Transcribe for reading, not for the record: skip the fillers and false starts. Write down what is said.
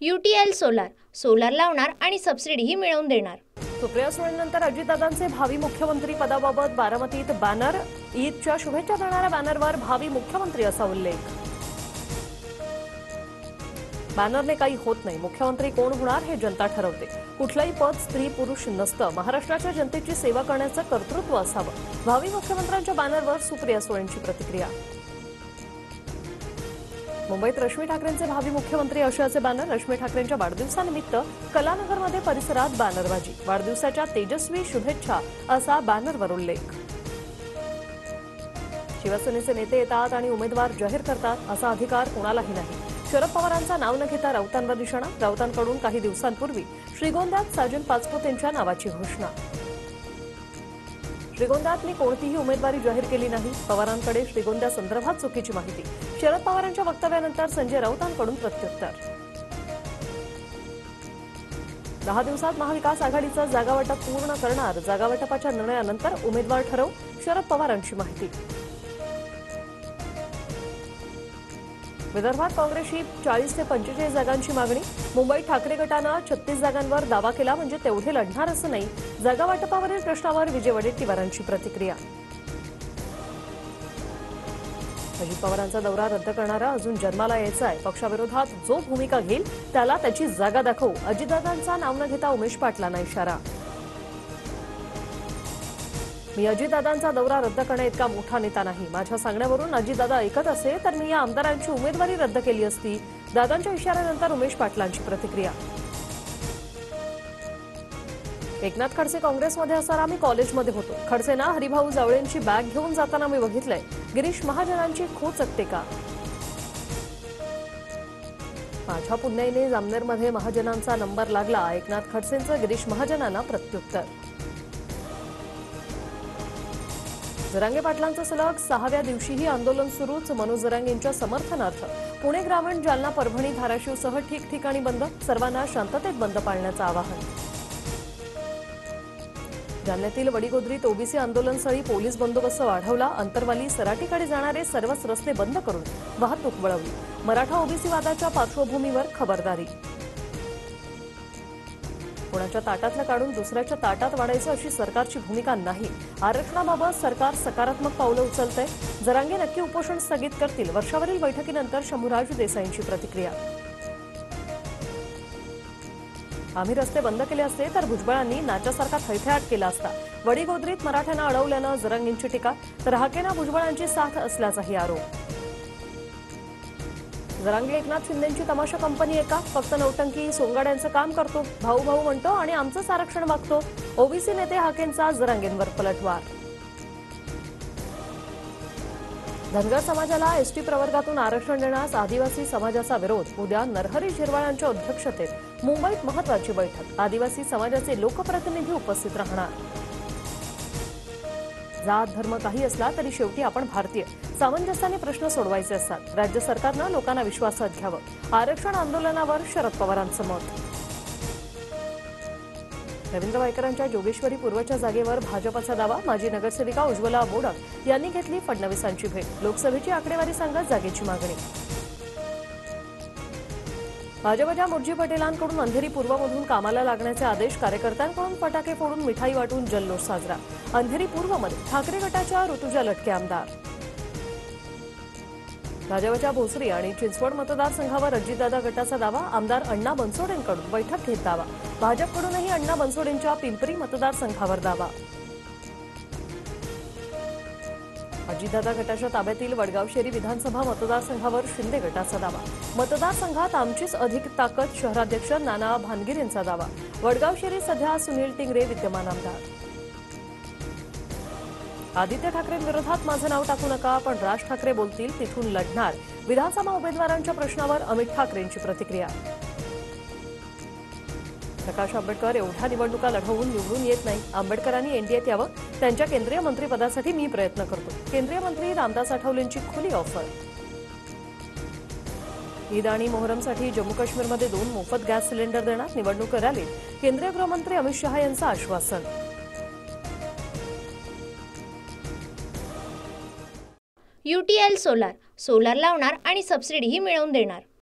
UTL solar solar लावणार आणि सबसिडीही मिळवून देणार। सुप्रिया सुळेंनंतर अजितदादांचे भावी मुख्यमंत्री पदाबाबत बारामतीत बॅनर, ईदच्या शुभेच्छा देणाऱ्या बॅनरवर भावी मुख्यमंत्री असा उल्लेख। बॅनरने काही होत नाही, मुख्यमंत्री कोण होणार हे जनता ठरवते। कुठलंही पद स्त्री पुरुष नसतं, महाराष्ट्राच्या जनतेची सेवा करण्याचं कर्तृत्व असावं। भावी मुख्यमंत्र्यांच्या बॅनरवर सुप्रिया सुळेंची प्रतिक्रिया। मुंबईत रश्मी ठाकरेंचे भावी मुख्यमंत्री अशाचे बॅनर, रश्मी ठाकरेंच्या वाढदिवसानिमित्त कलानगरमध्ये परिसरात बॅनरबाजी, वाढदिवसाच्या तेजस्वी शुभेच्छा असा बॅनरवर उल्लेख। शिवसेनेचे नेते येतात आणि उमेदवार जाहीर करतात असा अधिकार कोणालाही नाही। शरद पवारांचं नाव न घेता राऊतांवर निशाणा, राऊतांकडून काही दिवसांपूर्वी श्रीगोंद्यात साजन पाचपुते यांच्या नावाची घोषणा। श्रीगोंद्यात मी कोणतीही उमेदवारी जाहीर केली नाही, पवारांकडे श्रीगोंद्या संदर्भात चुकीची माहिती। शरद पवारांच्या वक्तव्यानंतर संजय राऊतांकडून प्रत्युत्तर। 10 दिवसात महाविकास आघाडीचं जागावाटप पूर्ण करणार, जागावाटपाच्या निर्णयानंतर उमेदवार ठरवू, शरद पवारांची माहिती। विदर्भात काँग्रेसची 40 ते 45 जागांची मागणी, मुंबईत ठाकरे गटानं 36 जागांवर दावा केला, म्हणजे तेवढे लढणार असं नाही। जागावाटपावरील प्रश्नावर विजय वडेट्टीवारांची प्रतिक्रिया। अजित पवारांचा दौरा रद्द करणारा अजून जन्माला यायचा आहे, पक्षाविरोधात जो भूमिका घेईल त्याला त्याची जागा दाखवू, अजितदादांचा नाव न घेता उमेश पाटलांना इशारा। मी अजितदादांचा दौरा रद्द करण्या इतका मोठा नेता नाही, माझ्या सांगण्यावरून अजितदादा ऐकत असे तर मी या आमदारांची उमेदवारी रद्द केली असती, दादांच्या इशाऱ्यानंतर उमेश पाटलांची प्रतिक्रिया। एकनाथ खडसे काँग्रेसमध्ये असताना मी कॉलेजमध्ये होतो, खडसेंना हरिभाऊ जावळेंची बॅग घेऊन जाताना मी बघितलंय, गिरीश महाजनांची खोच चकते का? माझ्या पुण्याईने जामनेरमध्ये महाजनांचा नंबर लागला, एकनाथ खडसेंचं गिरीश महाजनांना प्रत्युत्तर। जरांगे पाटलांचं सलग 6व्या दिवशीही आंदोलन सुरूच, मनोज जरांगेंच्या समर्थनार्थ पुणे ग्रामीण, जालना, परभणी, धाराशिवसह ठिकठिकाणी बंद, सर्वांना शांततेत बंद पाळण्याचं आवाहन। जालन्यातील वडीगोद्रीत ओबीसी आंदोलनस्थळी पोलीस बंदोबस्त वाढवला, अंतरवाली सराटीकडे जाणारे सर्वच रस्ते बंद करून वाहतूक वळवली, मराठा ओबीसी वादाच्या पार्श्वभूमीवर खबरदारी। कोणाच्या ताटातलं काढून दुसऱ्याच्या ताटात वाढायचं अशी सरकारची भूमिका नाही, आरक्षणाबाबत सरकार सकारात्मक पावलं उचलतंय, जरांगे नक्की उपोषण स्थगित करतील, वर्षावरील बैठकीनंतर शंभूराज देसाईंची प्रतिक्रिया। आम्ही रस्ते बंद केले असते तर भुजबळांनी नाच्यासारखा थैथयाट केला असता, वडीगोद्रीत मराठ्यांना अडवल्यानं जरांगेंची टीका, तर हाकेना भुजबळांची साथ असल्याचाही आरोप। जरांगे एकनाथ शिंदेंची तमाशा कंपनी आहे का? फक्त नौटंकी सोंगाड्यांचं काम करतो, भाऊ भाऊ म्हणतो आणि आमचंच आरक्षण मागतो, ओबीसी नेते हाकेंचा जरांगेंवर पलटवार। धनगर समाजाला एसटी प्रवर्गातून आरक्षण देण्यास आदिवासी समाजाचा विरोध, उद्या नरहरी झिरवाळांच्या अध्यक्षतेत मुंबईत महत्वाची बैठक, आदिवासी समाजाचे लोकप्रतिनिधी उपस्थित राहणार। जात धर्म काही असला तरी शेवटी आपण भारतीय, सामंजस्याने प्रश्न सोडवायचे असतात, राज्य सरकारनं लोकांना विश्वासात घ्यावं, आरक्षण आंदोलनावर शरद पवारांचं मत। रवींद्र वायकरांच्या जोगेश्वरी पूर्वच्या जागेवर भाजपचा दावा, माजी नगरसेविका उज्ज्वला मोडक यांनी घेतली फडणवीसांची भेट, लोकसभेची आकडेवारी सांगत जागेची मागणी। भाजपच्या मुर्जी पटेलांकडून अंधेरी पूर्वमधून कामाला लागण्याचे आदेश, कार्यकर्त्यांकडून फटाके फोडून मिठाई वाटून जल्लोष साजरा, अंधेरी पूर्वमध्ये ठाकरे गटाच्या ऋतुजा लटके आमदार। भाजपच्या भोसरी आणि चिंचवड मतदारसंघावर अजितदादा गटाचा दावा, आमदार अण्णा बनसोडेंकडून बैठक घेत दावा, भाजपकडूनही अण्णा बनसोडेंच्या पिंपरी मतदारसंघावर दावा। अजितदादा गटाच्या ताब्यातील वडगाव-शेरी विधानसभा मतदारसंघावर शिंदे गटाचा दावा, मतदारसंघात आमचीच अधिक ताकद, शहराध्यक्ष नाना भानगिरेंचा दावा, वडगाव-शेरी सध्या सुनील टिंगरे विद्यमान आमदार। आदित्य ठाकरेंविरोधात माझं नाव टाकू नका, पण राज ठाकरे बोलतील तिथून लढणार, विधानसभा उमेदवारांच्या प्रश्नावर अमित ठाकरेंची प्रतिक्रिया। प्रकाश आंबेडकर एवढ्या निवडणुका लढवून निवडून येत नाही, आंबेडकरांनी एनडीएत यावं, त्यांच्या केंद्रीय मंत्रिपदासाठी मी प्रयत्न करतो, केंद्रीय मंत्री रामदास आठवलेंची खुली ऑफर। ईद आणि मोहरमसाठी जम्मू काश्मीरमध्ये 2 मोफत गॅस सिलेंडर देणार, निवडणूक रॅलीत केंद्रीय गृहमंत्री अमित शहा यांचं आश्वासन। UTL सोलार सोलार लावणार आणि सबसिडीही मिळवून देणार।